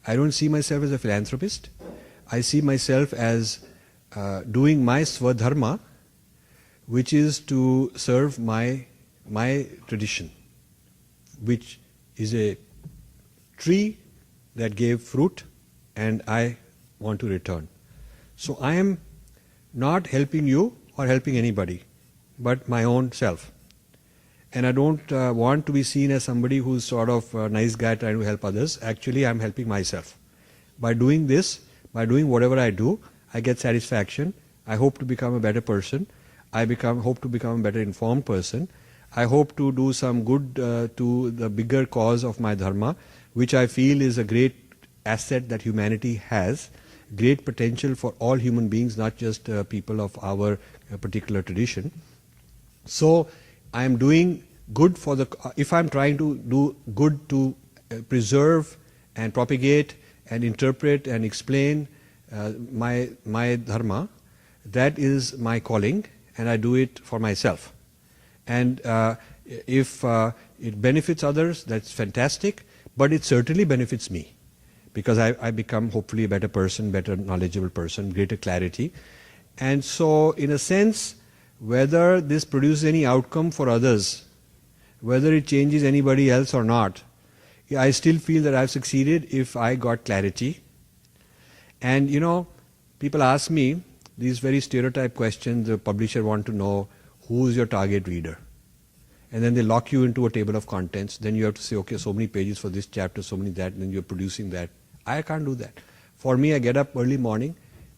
I don't see myself as a philanthropist. I see myself as doing my swadharma, which is to serve my tradition, which is a tree that gave fruit, and I want to return. So I am not helping you or helping anybody, but my own self. And I don't want to be seen as somebody who's sort of a nice guy trying to help others. Actually, I'm helping myself. By doing this, by doing whatever I do, I get satisfaction. I hope to become a better person. I hope to become a better informed person. I hope to do some good to the bigger cause of my dharma, which I feel is a great asset that humanity has, great potential for all human beings, not just people of our particular tradition. So I am doing good for the, if I am trying to do good to preserve and propagate and interpret and explain my dharma, that is my calling, and I do it for myself. And if it benefits others, that's fantastic, but it certainly benefits me, because I become hopefully a better person, better knowledgeable person, greater clarity. And so in a sense, whether this produces any outcome for others, whether it changes anybody else or not, I still feel that I've succeeded if I got clarity. And you know, people ask me these very stereotype questions. The publisher want to know who is your target reader, and then they lock you into a table of contents. Then you have to say, okay, so many pages for this chapter, so many that, and then you're producing that. I can't do that. For me, I get up early morning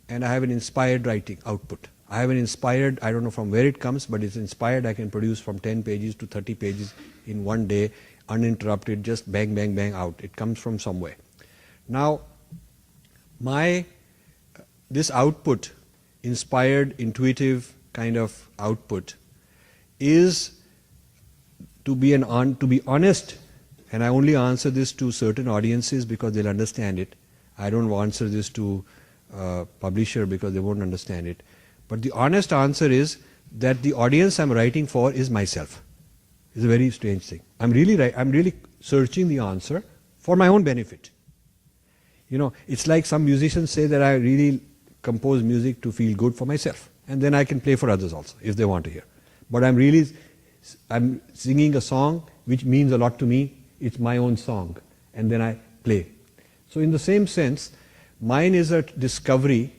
and I have an inspired writing output. I have an inspired, I don't know from where it comes, but it's inspired. I can produce from 10 pages to 30 pages in one day, uninterrupted, just bang, bang, bang out. It comes from somewhere. Now, this output, inspired, intuitive kind of output, is to be honest, and I only answer this to certain audiences because they'll understand it. I don't answer this to publisher because they won't understand it. But the honest answer is that the audience I'm writing for is myself. It's a very strange thing. I'm really searching the answer for my own benefit. You know, it's like some musicians say that I really compose music to feel good for myself, and then I can play for others also if they want to hear. But I'm singing a song which means a lot to me. It's my own song, and then I play. So in the same sense, mine is a discovery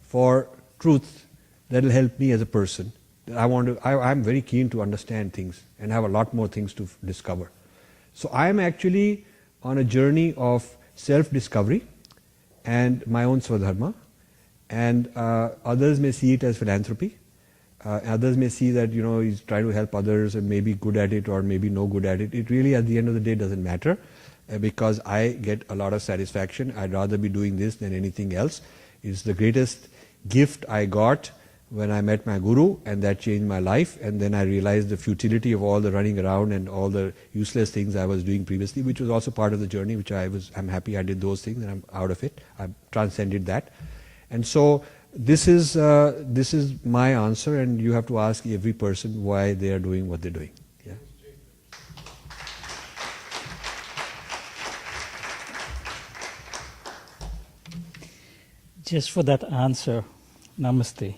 for truth that will help me as a person. I'm very keen to understand things and have a lot more things to discover. So I am actually on a journey of self-discovery and my own swadharma, and others may see it as philanthropy. Others may see that, you know, he's trying to help others and maybe good at it or maybe no good at it. It really, at the end of the day, doesn't matter because I get a lot of satisfaction. I'd rather be doing this than anything else. It's the greatest gift I got when I met my guru, and that changed my life. And then I realized the futility of all the running around and all the useless things I was doing previously, which was also part of the journey, which I'm happy I did those things and I'm out of it. I've transcended that. And so this is my answer, and you have to ask every person why they are doing what they're doing. Yeah. Just for that answer, namaste.